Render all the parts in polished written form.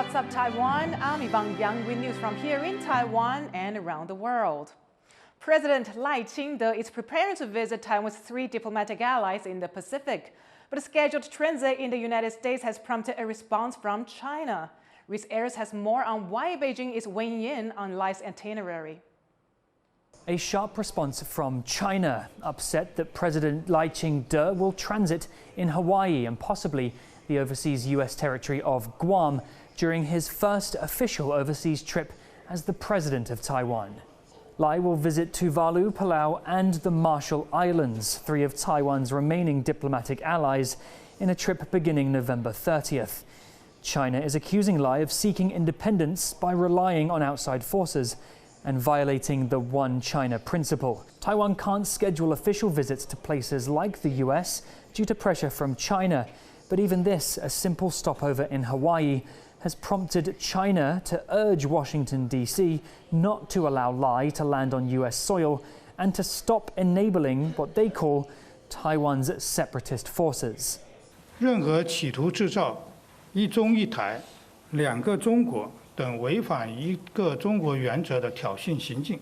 What's up, Taiwan? I'm Yvonne with news from here in Taiwan and around the world. President Plight is preparing to visit Taiwan's 3 diplomatic allies in the Pacific, but a scheduled transit in the United States has prompted a response from China. Reese Ayers has more on why Beijing is weighing in on Li's itinerary. A sharp response from China, upset that President Lai Ching-te will transit in Hawaii and possibly the overseas U.S. territory of Guam during his first official overseas trip as the president of Taiwan. Lai will visit Tuvalu, Palau and the Marshall Islands, 3 of Taiwan's remaining diplomatic allies, in a trip beginning November 30th. China is accusing Lai of seeking independence by relying on outside forces and violating the One China principle. Taiwan can't schedule official visits to places like the US due to pressure from China. But even this, a simple stopover in Hawaii, has prompted China to urge Washington, D.C. not to allow Lai to land on U.S. soil and to stop enabling what they call Taiwan's separatist forces. 任何企图制造一中一台、两个中国等违反一个中国原则的挑衅行径，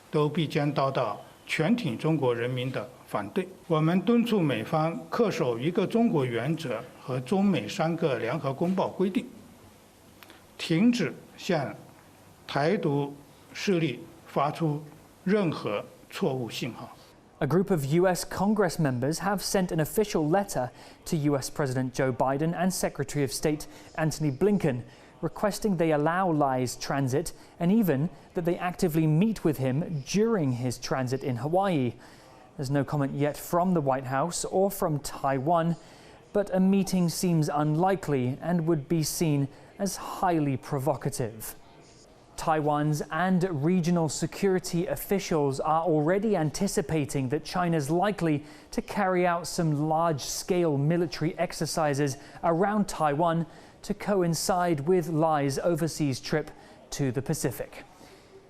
都必将遭到全体中国人民的反对。我们敦促美方恪守一个中国原则和中美3个联合公报规定，停止向台独势力发出任何错误信号。 A group of U.S. Congress members have sent an official letter to U.S. President Joe Biden and Secretary of State Antony Blinken, requesting they allow Lai's transit and even that they actively meet with him during his transit in Hawaii. There's no comment yet from the White House or from Taiwan, but a meeting seems unlikely and would be seen as highly provocative. Taiwan's and regional security officials are already anticipating that China's likely to carry out some large-scale military exercises around Taiwan to coincide with Lai's overseas trip to the Pacific.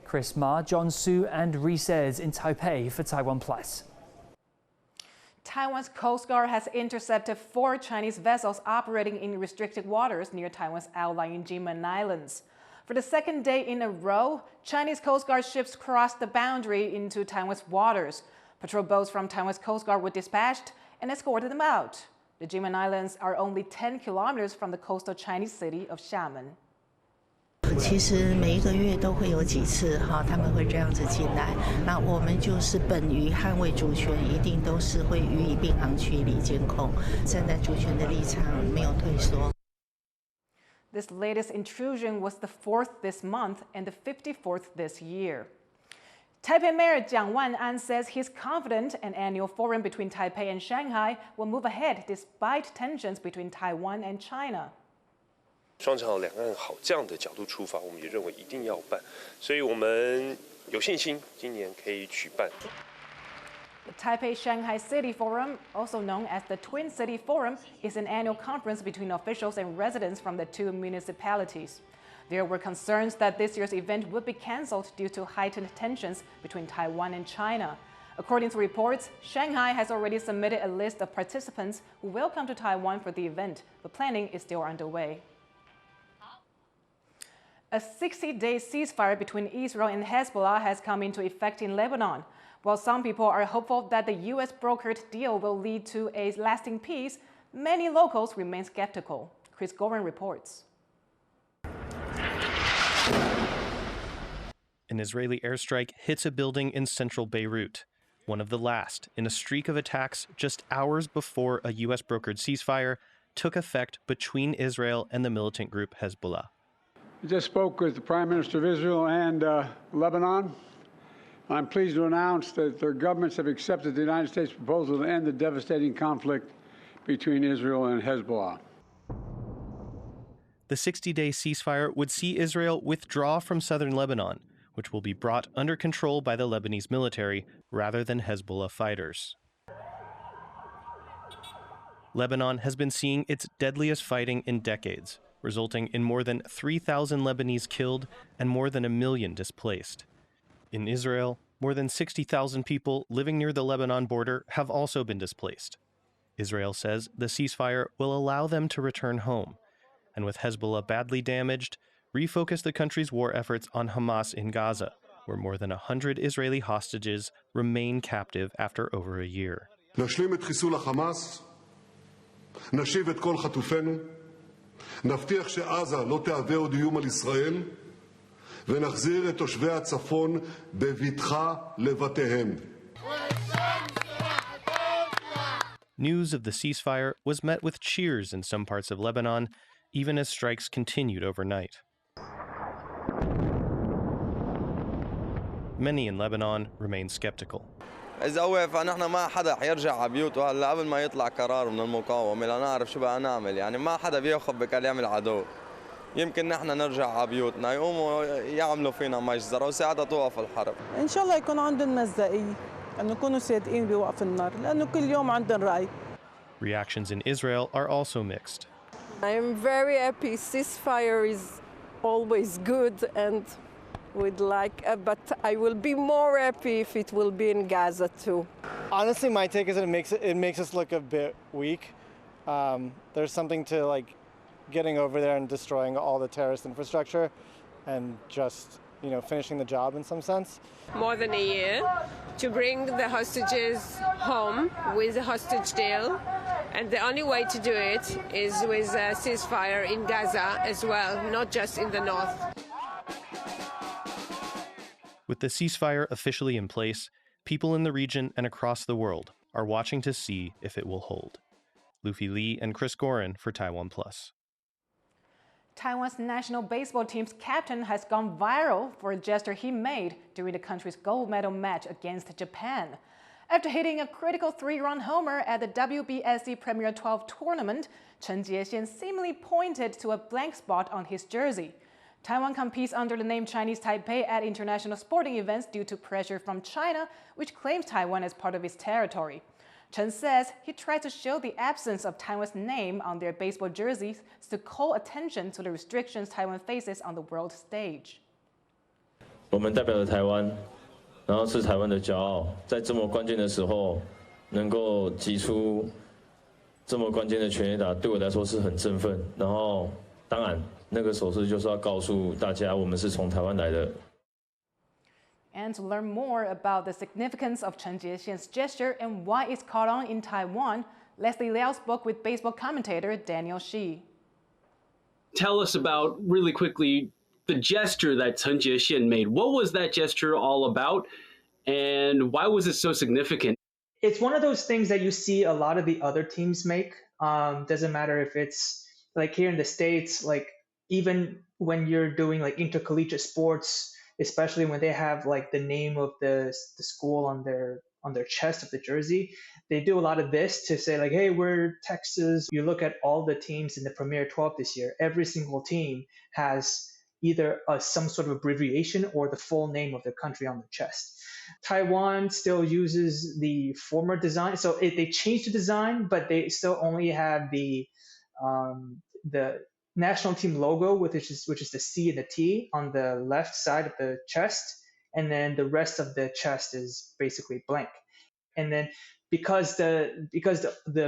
Chris Ma, John Su and Reese Ayers in Taipei for TaiwanPlus. Taiwan's Coast Guard has intercepted 4 Chinese vessels operating in restricted waters near Taiwan's outlying Kinmen Islands. For the 2nd day in a row, Chinese Coast Guard ships crossed the boundary into Taiwan's waters. Patrol boats from Taiwan's Coast Guard were dispatched and escorted them out. The Kinmen Islands are only 10 kilometers from the coastal Chinese city of Xiamen. 其实每一个月都会有几次他们会这样子进来，那我们就是本于捍卫主权，一定都是会予以并航驱离监控，站在主权的立场，没有退缩。 This latest intrusion was the 4th this month and the 54th this year. Taipei Mayor Jiang Wan'an says he's confident an annual forum between Taipei and Shanghai will move ahead despite tensions between Taiwan and China. 双城好，两岸好这样的角度出发，我们也认为一定要办，所以我们有信心今年可以举办。 The Taipei-Shanghai City Forum, also known as the Twin City Forum, is an annual conference between officials and residents from the 2 municipalities. There were concerns that this year's event would be cancelled due to heightened tensions between Taiwan and China. According to reports, Shanghai has already submitted a list of participants who will come to Taiwan for the event, but planning is still underway. A 60-day ceasefire between Israel and Hezbollah has come into effect in Lebanon. While some people are hopeful that the U.S.-brokered deal will lead to a lasting peace, many locals remain skeptical. Chris Gorin reports. An Israeli airstrike hits a building in central Beirut, one of the last in a streak of attacks just hours before a U.S.-brokered ceasefire took effect between Israel and the militant group Hezbollah. I just spoke with the Prime Minister of Israel and Lebanon. I'm pleased to announce that their governments have accepted the United States' proposal to end the devastating conflict between Israel and Hezbollah. The 60-day ceasefire would see Israel withdraw from southern Lebanon, which will be brought under control by the Lebanese military rather than Hezbollah fighters. Lebanon has been seeing its deadliest fighting in decades, resulting in more than 3,000 Lebanese killed and more than 1 million displaced. In Israel, more than 60,000 people living near the Lebanon border have also been displaced. Israel says the ceasefire will allow them to return home. and with Hezbollah badly damaged, refocused the country's war efforts on Hamas in Gaza, where more than 100 Israeli hostages remain captive after over a year. נשלים את חיסול החמאס, נשיב את כל חטופינו, נבטיח שעזה לא תהווה עוד איום על ישראל, ונחזיר את תושבי הצפון בבטחה לבתיהם. News of the ceasefire was met with cheers in some parts of Lebanon, even as strikes continued overnight. Many in Lebanon remain skeptical. إذا وقف نحن ما حدا حيرجع على بيوته هلا قبل ما يطلع قرار من المقاومة لنعرف شو بقى نعمل، يعني ما حدا بياخذ بكلام العدو. يمكن نحن نرجع على بيوتنا يقوموا يعملوا فينا مجزرة وساعتها توقف الحرب. إن شاء الله يكون عندهم مصداقية، أن يكونوا صادقين بوقف النار، لأنه كل يوم عندهم رأي. Reactions in Israel are also mixed. I am very happy. Ceasefire is always good and would like, but I will be more happy if it will be in Gaza too. Honestly, my take is that it makes us look a bit weak. There's something to like getting over there and destroying all the terrorist infrastructure and just, you know, finishing the job in some sense. More than a year to bring the hostages home with a hostage deal, and the only way to do it is with a ceasefire in Gaza as well, not just in the north. With the ceasefire officially in place, people in the region and across the world are watching to see if it will hold. Luffy Lee and Chris Gorin for TaiwanPlus. Taiwan's national baseball team's captain has gone viral for a gesture he made during the country's gold medal match against Japan. After hitting a critical 3-run homer at the WBSC Premier 12 tournament, Chen Jiexian seemingly pointed to a blank spot on his jersey. Taiwan competes under the name Chinese Taipei at international sporting events due to pressure from China, which claims Taiwan as part of its territory. Chen says he tried to show the absence of Taiwan's name on their baseball jerseys to call attention to the restrictions Taiwan faces on the world stage. 我们代表了台湾，然后是台湾的骄傲，在这么关键的时候能够击出这么关键的全垒打，对我来说是很振奋。然后，当然那个手势就是要告诉大家，我们是从台湾来的。 And to learn more about the significance of Chen Jiexian's gesture and why it's caught on in Taiwan, Leslie Liao spoke with baseball commentator Daniel Shi. Tell us about, really quickly, the gesture that Chen Jiexian made. What was that gesture all about, and why was it so significant? It's one of those things that you see a lot of the other teams make. Doesn't matter if it's like here in the States, like even when you're doing like intercollegiate sports, especially when they have like the name of the school on their chest of the jersey, they do a lot of this to say like, hey, we're Texas. You look at all the teams in the Premier 12 this year, every single team has either some sort of abbreviation or the full name of the country on the chest. Taiwan still uses the former design. So they changed the design, but they still only have the national team logo, which is the C and the T on the left side of the chest, and then the rest of the chest is basically blank. And then because the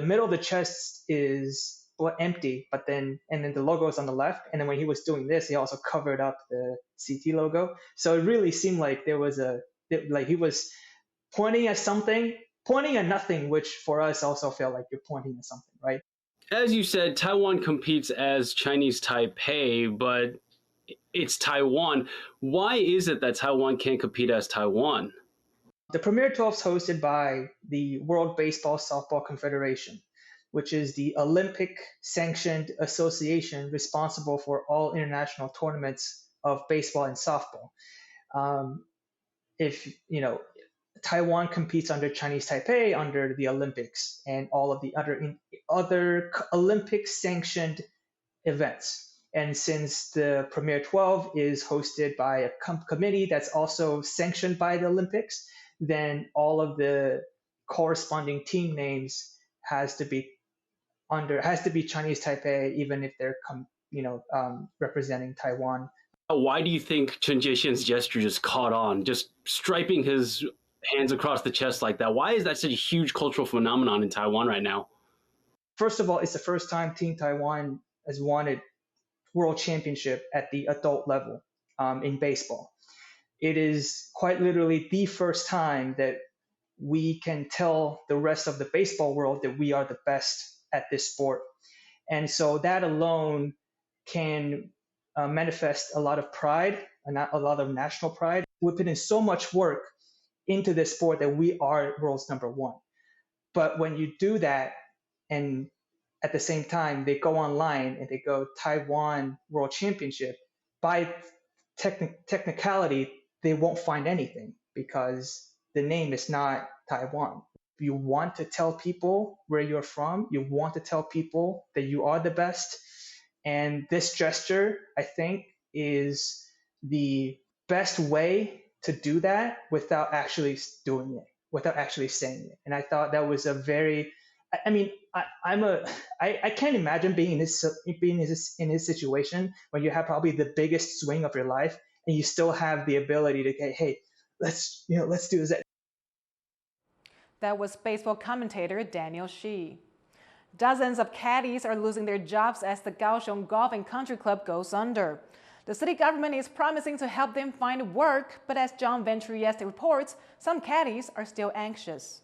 middle of the chest is empty, and then the logo is on the left, and then when he was doing this, he also covered up the CT logo. So it really seemed like he was pointing at something, pointing at nothing, which for us also felt like you're pointing at something, right? As you said, Taiwan competes as Chinese Taipei, but it's Taiwan. Why is it that Taiwan can't compete as Taiwan? The Premier 12 is hosted by the World Baseball Softball Confederation, which is the Olympic-sanctioned association responsible for all international tournaments of baseball and softball. Taiwan competes under Chinese Taipei under the Olympics and all of the other Olympic-sanctioned events. And since the Premier 12 is hosted by a committee that's also sanctioned by the Olympics, then all of the corresponding team names has to be Chinese Taipei, even if they're representing Taiwan. Why do you think Chen Jiexian's gesture just caught on, just striping his hands across the chest like that? Why is that such a huge cultural phenomenon in Taiwan right now? First of all, it's the first time Team Taiwan has won it world championship at the adult level in baseball. It is quite literally the first time that we can tell the rest of the baseball world that we are the best at this sport. And so that alone can manifest a lot of pride, a lot of national pride. We put in so much work into this sport that we are world's number one. But when you do that, and at the same time, they go online and they go Taiwan World Championship, by technicality, they won't find anything because the name is not Taiwan. You want to tell people where you're from. You want to tell people that you are the best. And this gesture, I think, is the best way to do that without actually doing it, without actually saying it. And I thought that was a very, I mean, I can't imagine being in his situation when you have probably the biggest swing of your life and you still have the ability to, hey, let's do this. That was baseball commentator Daniel Shi. Dozens of caddies are losing their jobs as the Kaohsiung Golf and Country Club goes under. The city government is promising to help them find work, but as John Van Trieste reports, some caddies are still anxious.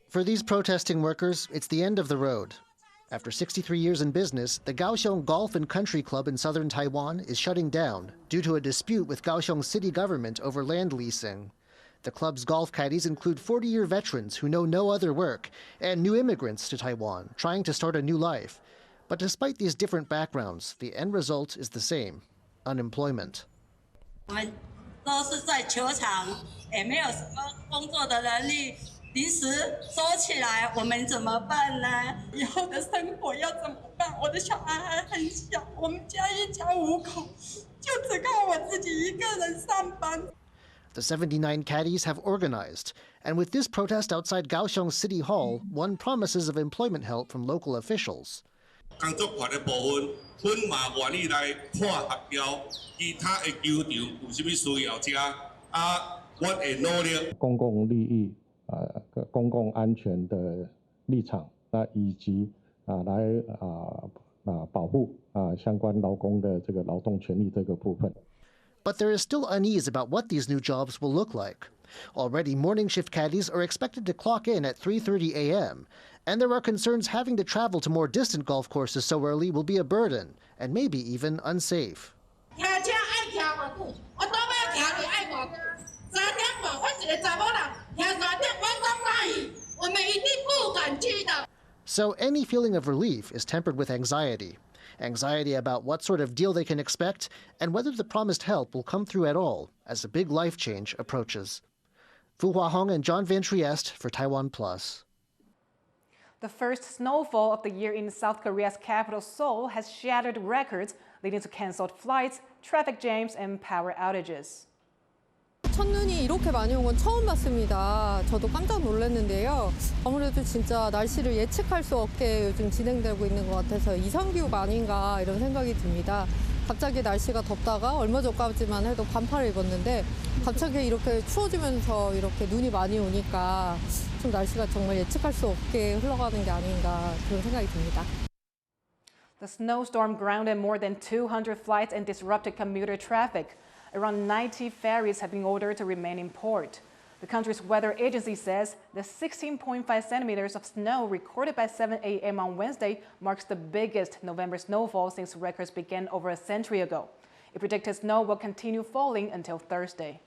For these protesting workers, it's the end of the road. After 63 years in business, the Kaohsiung Golf and Country Club in southern Taiwan is shutting down due to a dispute with Kaohsiung city government over land leasing. The club's golf caddies include 40-year veterans who know no other work and new immigrants to Taiwan trying to start a new life. But despite these different backgrounds, the end result is the same: unemployment. The 79 caddies have organized, and with this protest outside Kaohsiung City Hall, won promises of employment help from local officials. But there is still unease about what these new jobs will look like. Already, morning shift caddies are expected to clock in at 3:30 a.m., and there are concerns having to travel to more distant golf courses so early will be a burden, and maybe even unsafe. So any feeling of relief is tempered with anxiety. Anxiety about what sort of deal they can expect and whether the promised help will come through at all as a big life change approaches. Fu Huahong and John Van Trieste for TaiwanPlus. The first snowfall of the year in South Korea's capital, Seoul, has shattered records, leading to canceled flights, traffic jams, and power outages. 첫눈이 이렇게 많이 온 건 처음 봤습니다. 저도 깜짝 놀랐는데요. 아무래도 진짜 날씨를 예측할 수 없게 요즘 진행되고 있는 것 같아서 이상기후가 아닌가 이런 생각이 듭니다. 갑자기 날씨가 덥다가 얼마 전까지만 해도 반팔을 입었는데 갑자기 이렇게 추워지면서 이렇게 눈이 많이 오니까 좀 날씨가 정말 예측할 수 없게 흘러가는 게 아닌가 그런 생각이 듭니다. The snowstorm grounded more than 200 flights and disrupted commuter traffic. Around 90 ferries have been ordered to remain in port. The country's weather agency says the 16.5 centimeters of snow recorded by 7 a.m. on Wednesday marks the biggest November snowfall since records began over a century ago. It predicted snow will continue falling until Thursday.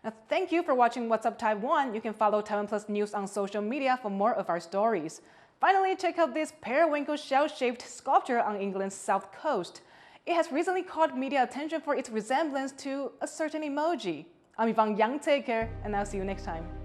Now, thank you for watching What's Up Taiwan. You can follow TaiwanPlus News on social media for more of our stories. Finally, check out this periwinkle shell-shaped sculpture on England's south coast. It has recently caught media attention for its resemblance to a certain emoji. I'm Yvonne Yang. Take care, and I'll see you next time.